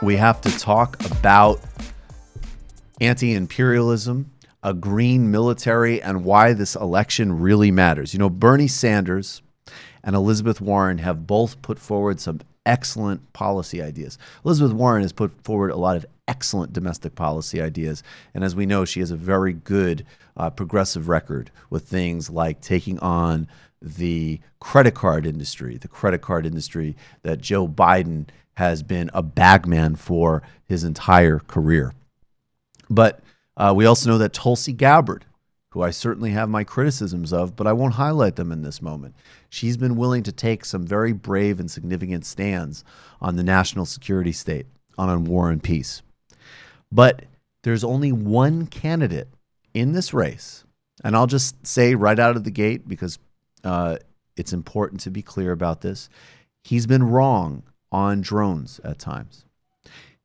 We have to talk about anti-imperialism, a green military, and why this election really matters. You know, Bernie Sanders and Elizabeth Warren have both put forward some excellent policy ideas. Elizabeth Warren has put forward a lot of excellent domestic policy ideas. And as we know, she has a very good progressive record with things like taking on the credit card industry that Joe Biden has been a bagman for his entire career. But we also know that Tulsi Gabbard, who I certainly have my criticisms of, but I won't highlight them in this moment, she's been willing to take some very brave and significant stands on the national security state, on war and peace. But there's only one candidate in this race, and I'll just say right out of the gate, because it's important to be clear about this. He's been wrong on drones at times.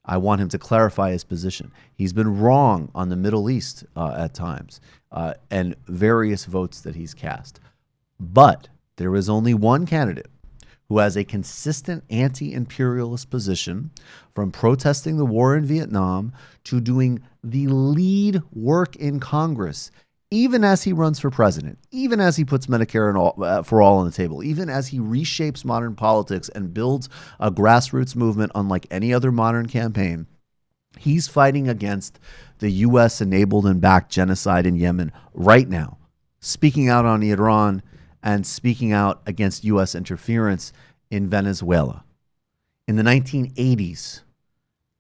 I want him to clarify his position. He's been wrong on the Middle East at times and various votes that he's cast. But there is only one candidate who has a consistent anti-imperialist position, from protesting the war in Vietnam to doing the lead work in Congress, even as he runs for president, even as he puts Medicare for all on the table, even as he reshapes modern politics and builds a grassroots movement unlike any other modern campaign. He's fighting against the U.S.-enabled and backed genocide in Yemen right now, speaking out on Iran and speaking out against U.S. interference in Venezuela. In the 1980s,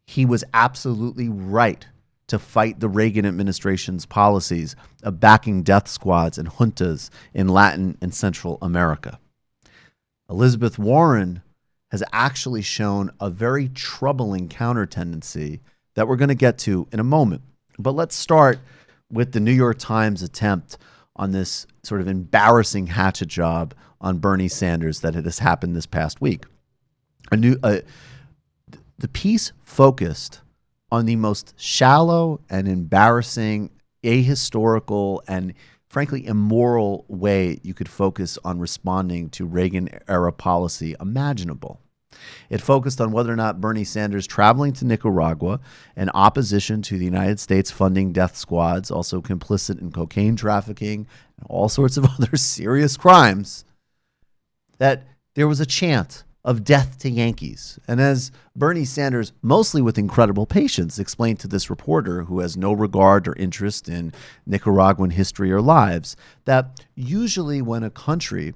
he was absolutely right to fight the Reagan administration's policies of backing death squads and juntas in Latin and Central America. Elizabeth Warren has actually shown a very troubling counter tendency that we're going to get to in a moment. But let's start with the New York Times attempt on this sort of embarrassing hatchet job on Bernie Sanders that has happened this past week. The piece focused on the most shallow and embarrassing, ahistorical, and frankly immoral way you could focus on responding to Reagan-era policy imaginable. It focused on whether or not Bernie Sanders traveling to Nicaragua in opposition to the United States funding death squads, also complicit in cocaine trafficking and all sorts of other serious crimes, that there was a chant of death to Yankees. And as Bernie Sanders, mostly with incredible patience, explained to this reporter who has no regard or interest in Nicaraguan history or lives, that usually when a country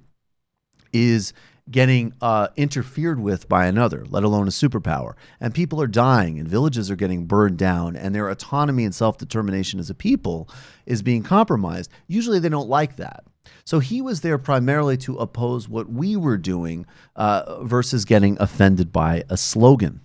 is getting interfered with by another, let alone a superpower, and people are dying and villages are getting burned down and their autonomy and self-determination as a people is being compromised, usually they don't like that. So he was there primarily to oppose what we were doing versus getting offended by a slogan.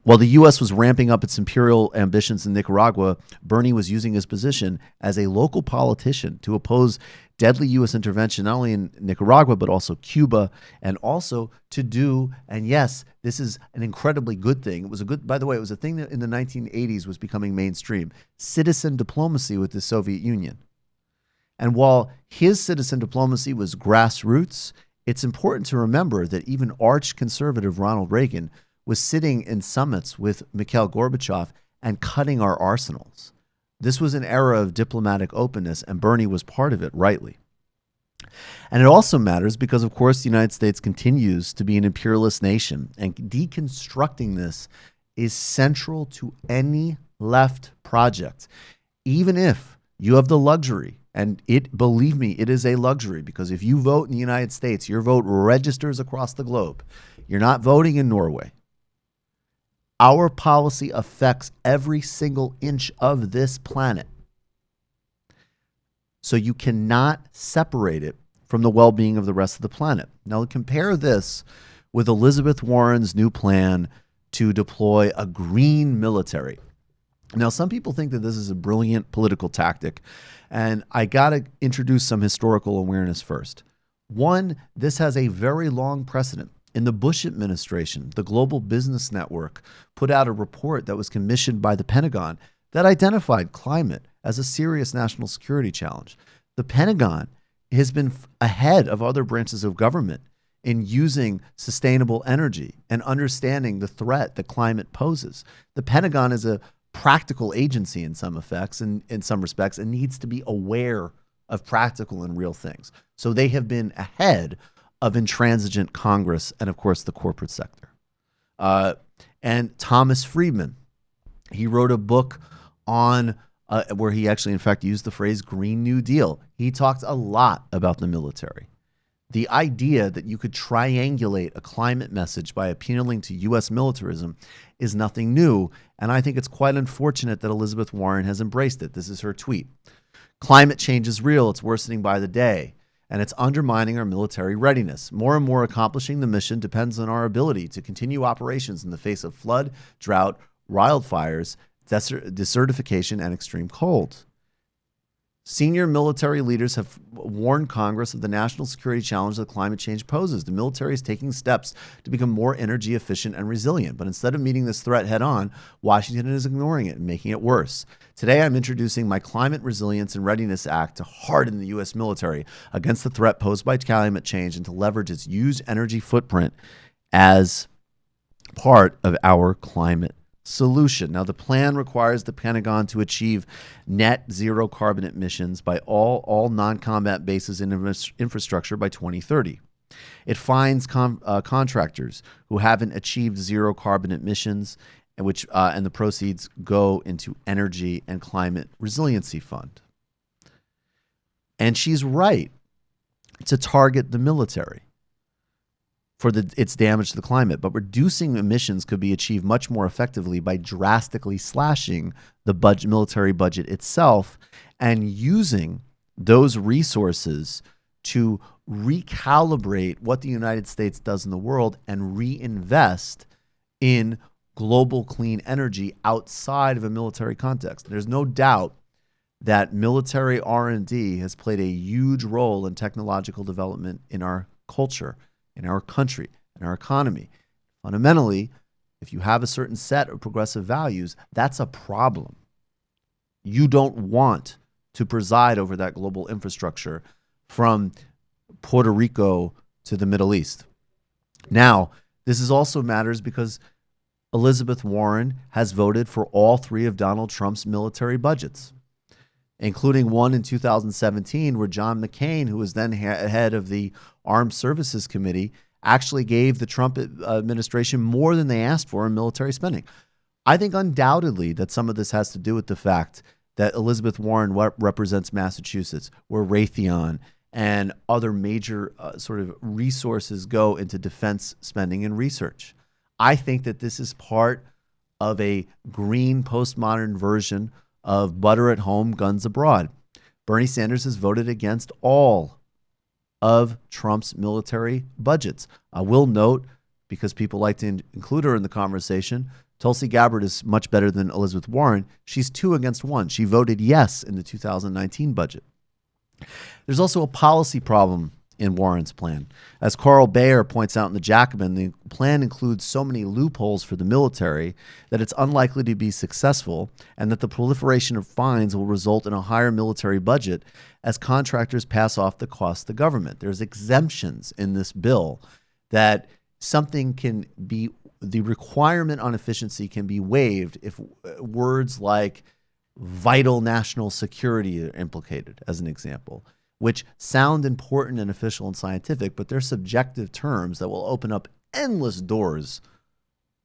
While the U.S. was ramping up its imperial ambitions in Nicaragua, Bernie was using his position as a local politician to oppose deadly U.S. intervention, not only in Nicaragua, but also Cuba, and also to do, and yes, this is an incredibly good thing. It was a good, by the way, it was a thing that in the 1980s was becoming mainstream, citizen diplomacy with the Soviet Union. And while his citizen diplomacy was grassroots, it's important to remember that even arch-conservative Ronald Reagan was sitting in summits with Mikhail Gorbachev and cutting our arsenals. This was an era of diplomatic openness, and Bernie was part of it, rightly. And it also matters because, of course, the United States continues to be an imperialist nation, and deconstructing this is central to any left project, even if you have the luxury. And believe me, it is a luxury, because if you vote in the United States, your vote registers across the globe. You're not voting in Norway. Our policy affects every single inch of this planet. So you cannot separate it from the well-being of the rest of the planet. Now compare this with Elizabeth Warren's new plan to deploy a green military. Now, some people think that this is a brilliant political tactic, and I got to introduce some historical awareness first. One, this has a very long precedent. In the Bush administration, the Global Business Network put out a report that was commissioned by the Pentagon that identified climate as a serious national security challenge. The Pentagon has been ahead of other branches of government in using sustainable energy and understanding the threat that climate poses. The Pentagon is a practical agency in some respects and needs to be aware of practical and real things. So they have been ahead of intransigent Congress and, of course, the corporate sector. And Thomas Friedman, he wrote a book on where he actually, in fact, used the phrase Green New Deal. He talked a lot about the military. The idea that you could triangulate a climate message by appealing to U.S. militarism is nothing new, and I think it's quite unfortunate that Elizabeth Warren has embraced it. This is her tweet. Climate change is real. It's worsening by the day, and it's undermining our military readiness. More and more accomplishing the mission depends on our ability to continue operations in the face of flood, drought, wildfires, desertification, and extreme cold. Senior military leaders have warned Congress of the national security challenge that climate change poses. The military is taking steps to become more energy efficient and resilient. But instead of meeting this threat head on, Washington is ignoring it and making it worse. Today, I'm introducing my Climate Resilience and Readiness Act to harden the U.S. military against the threat posed by climate change and to leverage its used energy footprint as part of our climate solution. Now, the plan requires the Pentagon to achieve net zero carbon emissions by all non-combat bases and infrastructure by 2030. It fines contractors who haven't achieved zero carbon emissions, and the proceeds go into energy and climate resiliency fund. And she's right to target the military for its damage to the climate, but reducing emissions could be achieved much more effectively by drastically slashing the military budget itself and using those resources to recalibrate what the United States does in the world and reinvest in global clean energy outside of a military context. There's no doubt that military R&D has played a huge role in technological development in our culture, in our country, in our economy. Fundamentally, if you have a certain set of progressive values, that's a problem. You don't want to preside over that global infrastructure from Puerto Rico to the Middle East. Now, this is also matters because Elizabeth Warren has voted for all three of Donald Trump's military budgets, including one in 2017 where John McCain, who was then head of the Armed Services Committee, actually gave the Trump administration more than they asked for in military spending. I think undoubtedly that some of this has to do with the fact that Elizabeth Warren represents Massachusetts, where Raytheon and other major sort of resources go into defense spending and research. I think that this is part of a green postmodern version of butter at home, guns abroad. Bernie Sanders has voted against all of Trump's military budgets. I will note, because people like to include her in the conversation, Tulsi Gabbard is much better than Elizabeth Warren. She's 2 against 1. She voted yes in the 2019 budget. There's also a policy problem in Warren's plan. As Carl Bayer points out in The Jacobin, the plan includes so many loopholes for the military that it's unlikely to be successful, and that the proliferation of fines will result in a higher military budget as contractors pass off the cost to government. There's exemptions in this bill that something can be, the requirement on efficiency can be waived if words like vital national security are implicated, as an example, which sound important and official and scientific, but they're subjective terms that will open up endless doors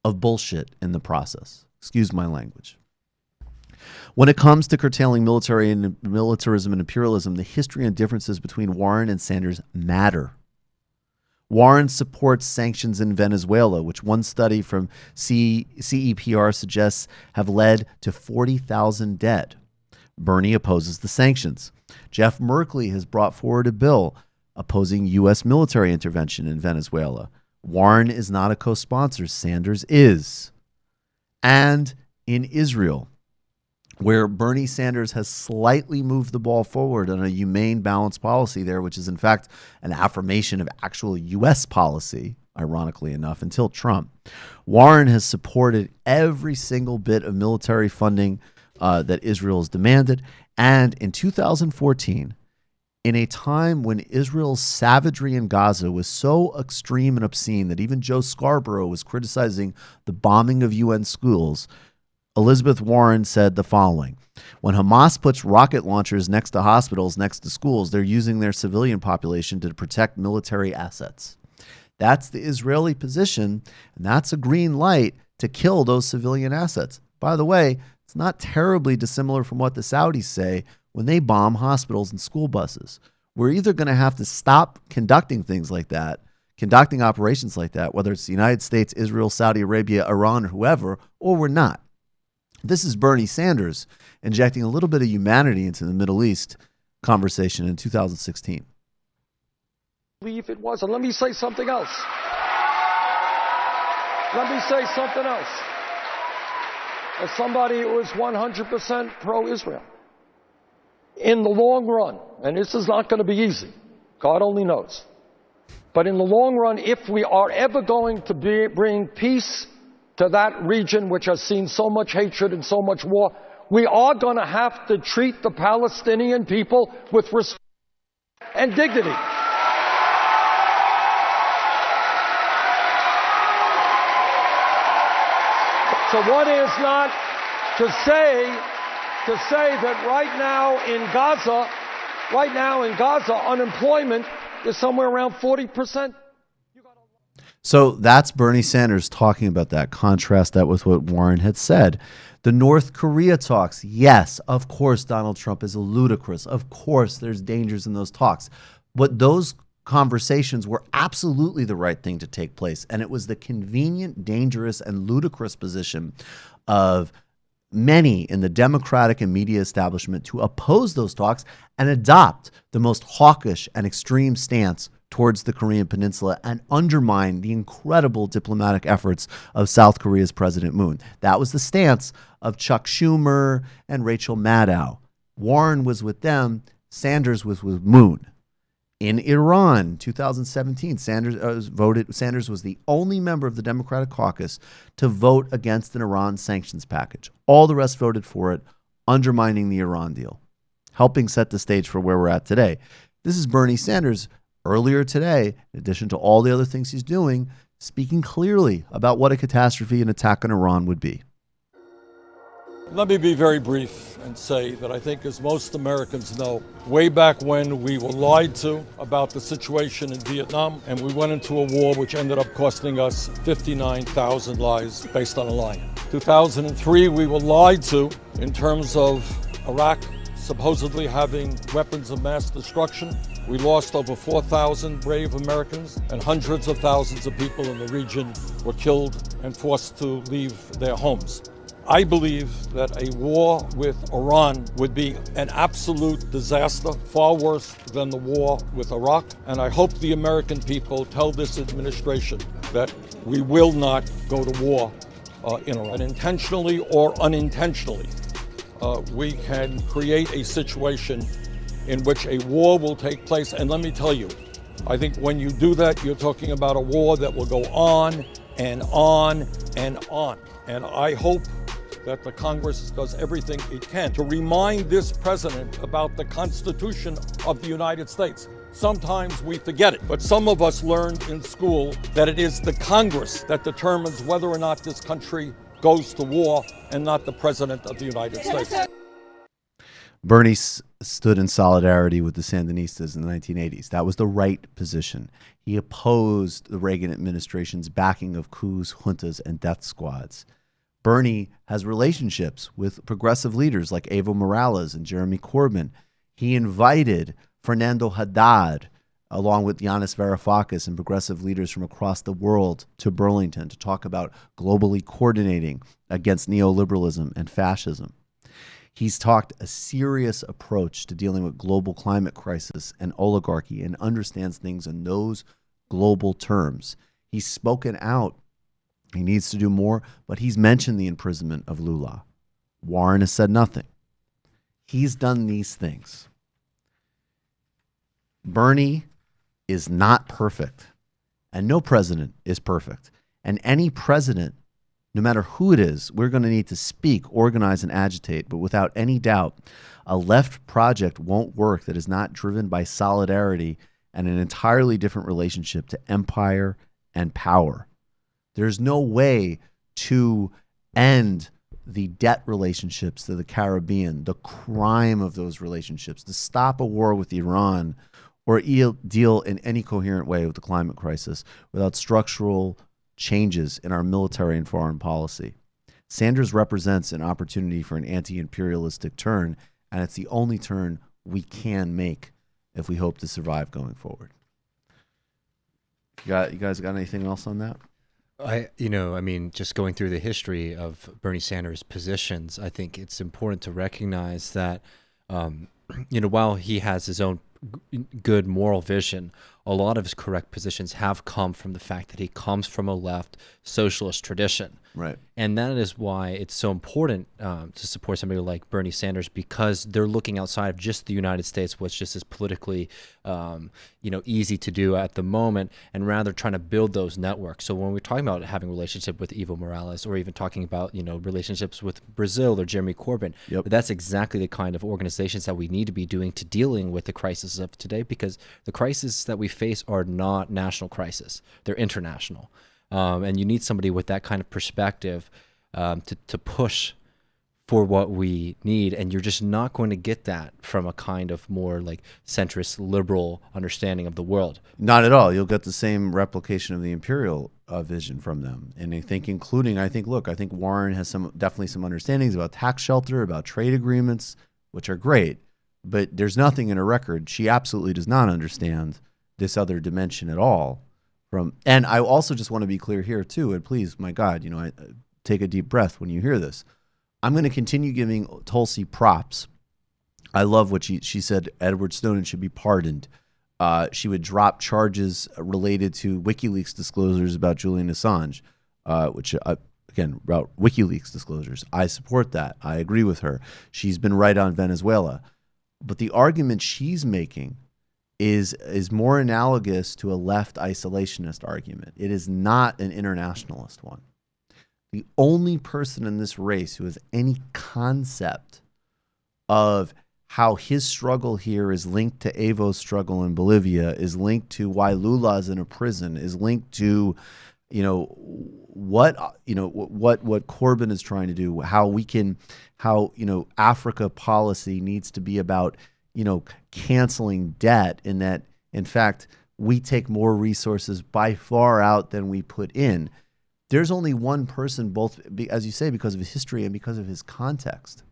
of bullshit in the process. Excuse my language. When it comes to curtailing militarism and imperialism, the history and differences between Warren and Sanders matter. Warren supports sanctions in Venezuela, which one study from CEPR suggests have led to 40,000 dead. Bernie opposes the sanctions. Jeff Merkley has brought forward a bill opposing U.S. military intervention in Venezuela. Warren is not a co-sponsor. Sanders is. And in Israel, where Bernie Sanders has slightly moved the ball forward on a humane, balanced policy there, which is in fact an affirmation of actual U.S. policy, ironically enough, until Trump. Warren has supported every single bit of military funding that Israel has demanded. And in 2014, in a time when Israel's savagery in Gaza was so extreme and obscene that even Joe Scarborough was criticizing the bombing of UN schools, Elizabeth Warren said the following: when Hamas puts rocket launchers next to hospitals, next to schools, they're using their civilian population to protect military assets. That's the Israeli position, and that's a green light to kill those civilian assets. By the way, it's not terribly dissimilar from what the Saudis say when they bomb hospitals and school buses. We're either going to have to stop conducting things like that, conducting operations like that, whether it's the United States, Israel, Saudi Arabia, Iran, or whoever, or we're not. This is Bernie Sanders injecting a little bit of humanity into the Middle East conversation in 2016. Believe it was. And let me say something else. As somebody who is 100% pro-Israel, in the long run, and this is not going to be easy, God only knows, but in the long run, if we are ever going to bring peace to that region which has seen so much hatred and so much war, we are going to have to treat the Palestinian people with respect and dignity. So one is not to say that right now in Gaza, unemployment is somewhere around 40%. So that's Bernie Sanders talking about that. Contrast that with what Warren had said. The North Korea talks. Yes, of course, Donald Trump is ludicrous. Of course, there's dangers in those talks. But those conversations were absolutely the right thing to take place. And it was the convenient, dangerous, and ludicrous position of many in the Democratic and media establishment to oppose those talks and adopt the most hawkish and extreme stance towards the Korean Peninsula and undermine the incredible diplomatic efforts of South Korea's President Moon. That was the stance of Chuck Schumer and Rachel Maddow. Warren was with them. Sanders was with Moon. In Iran, 2017, Sanders was the only member of the Democratic caucus to vote against an Iran sanctions package. All the rest voted for it, undermining the Iran deal, helping set the stage for where we're at today. This is Bernie Sanders earlier today, in addition to all the other things he's doing, speaking clearly about what a catastrophe an attack on Iran would be. Let me be very brief and say that I think, as most Americans know, way back when we were lied to about the situation in Vietnam, and we went into a war which ended up costing us 59,000 lives based on a lie. 2003, we were lied to in terms of Iraq supposedly having weapons of mass destruction. We lost over 4,000 brave Americans, and hundreds of thousands of people in the region were killed and forced to leave their homes. I believe that a war with Iran would be an absolute disaster, far worse than the war with Iraq. And I hope the American people tell this administration that we will not go to war in Iran. And intentionally or unintentionally, we can create a situation in which a war will take place. And let me tell you, I think when you do that, you're talking about a war that will go on and on and on. And I hope that the Congress does everything it can to remind this president about the Constitution of the United States. Sometimes we forget it, but some of us learned in school that it is the Congress that determines whether or not this country goes to war and not the president of the United States. Bernie stood in solidarity with the Sandinistas in the 1980s. That was the right position. He opposed the Reagan administration's backing of coups, juntas, and death squads. Bernie has relationships with progressive leaders like Evo Morales and Jeremy Corbyn. He invited Fernando Haddad, along with Yanis Varoufakis and progressive leaders from across the world, to Burlington to talk about globally coordinating against neoliberalism and fascism. He's talked a serious approach to dealing with global climate crisis and oligarchy and understands things in those global terms. He's spoken out. He needs to do more, but he's mentioned the imprisonment of Lula. Warren has said nothing. He's done these things. Bernie is not perfect, and no president is perfect. And any president No matter who it is, we're going to need to speak, organize, and agitate. But without any doubt, a left project won't work that is not driven by solidarity and an entirely different relationship to empire and power. There's no way to end the debt relationships to the Caribbean, the crime of those relationships, to stop a war with Iran, or deal in any coherent way with the climate crisis without structural changes in our military and foreign policy. Sanders represents an opportunity for an anti-imperialistic turn, and it's the only turn we can make if we hope to survive going forward. You guys got anything else on that? Just going through the history of Bernie Sanders' positions, I think it's important to recognize that, while he has his own good moral vision, a lot of his correct positions have come from the fact that he comes from a left socialist tradition. Right. And that is why it's so important to support somebody like Bernie Sanders, because they're looking outside of just the United States, which just is politically, easy to do at the moment, and rather trying to build those networks. So when we're talking about having a relationship with Evo Morales, or even talking about, relationships with Brazil or Jeremy Corbyn, that's exactly the kind of organizations that we need to be doing to dealing with the crisis of today, because the crises that we face are not national crises. They're international. And you need somebody with that kind of perspective to push for what we need. And you're just not going to get that from a kind of more like centrist liberal understanding of the world. Not at all. You'll get the same replication of the imperial vision from them. And I think Warren has definitely some understandings about tax shelter, about trade agreements, which are great. But there's nothing in her record. She absolutely does not understand this other dimension at all. And I also just want to be clear here too, and please, my God, I take a deep breath when you hear this. I'm going to continue giving Tulsi props. I love what she said. Edward Snowden should be pardoned. She would drop charges related to WikiLeaks disclosures about Julian Assange, again, about WikiLeaks disclosures. I support that. I agree with her. She's been right on Venezuela. But the argument she's making is more analogous to a left isolationist argument. It is not an internationalist one. The only person in this race who has any concept of how his struggle here is linked to Evo's struggle in Bolivia, is linked to why Lula's in a prison, is linked to what Corbyn is trying to do, how Africa policy needs to be about canceling debt, in that, in fact, we take more resources by far out than we put in. There's only one person, both, as you say, because of his history and because of his context.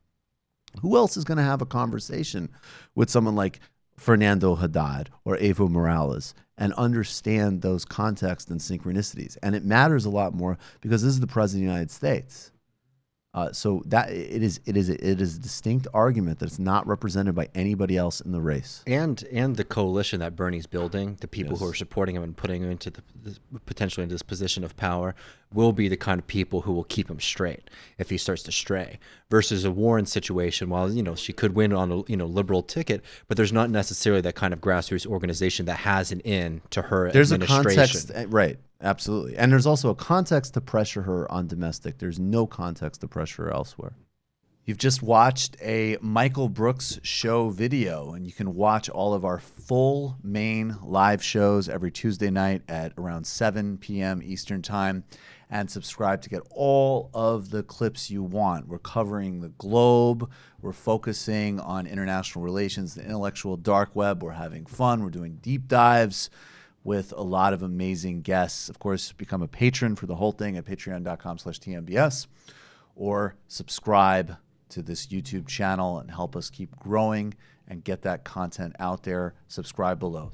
Who else is going to have a conversation with someone like Fernando Haddad or Evo Morales and understand those contexts and synchronicities? And it matters a lot more because this is the President of the United States. So that it is a distinct argument that's not represented by anybody else in the race. And the coalition that Bernie's building, the people who are supporting him and putting him into potentially into this position of power, will be the kind of people who will keep him straight if he starts to stray. Versus a Warren situation, while she could win on a liberal ticket, but there's not necessarily that kind of grassroots organization that has an in to her there's administration. There's a context, right? Absolutely. And there's also a context to pressure her on domestic. There's no context to pressure her elsewhere. You've just watched a Michael Brooks show video, and you can watch all of our full main live shows every Tuesday night at around 7 p.m. Eastern Time, and subscribe to get all of the clips you want. We're covering the globe. We're focusing on international relations, the intellectual dark web. We're having fun. We're doing deep dives with a lot of amazing guests. Of course, become a patron for the whole thing at patreon.com/TMBS, or subscribe to this YouTube channel and help us keep growing and get that content out there. Subscribe below.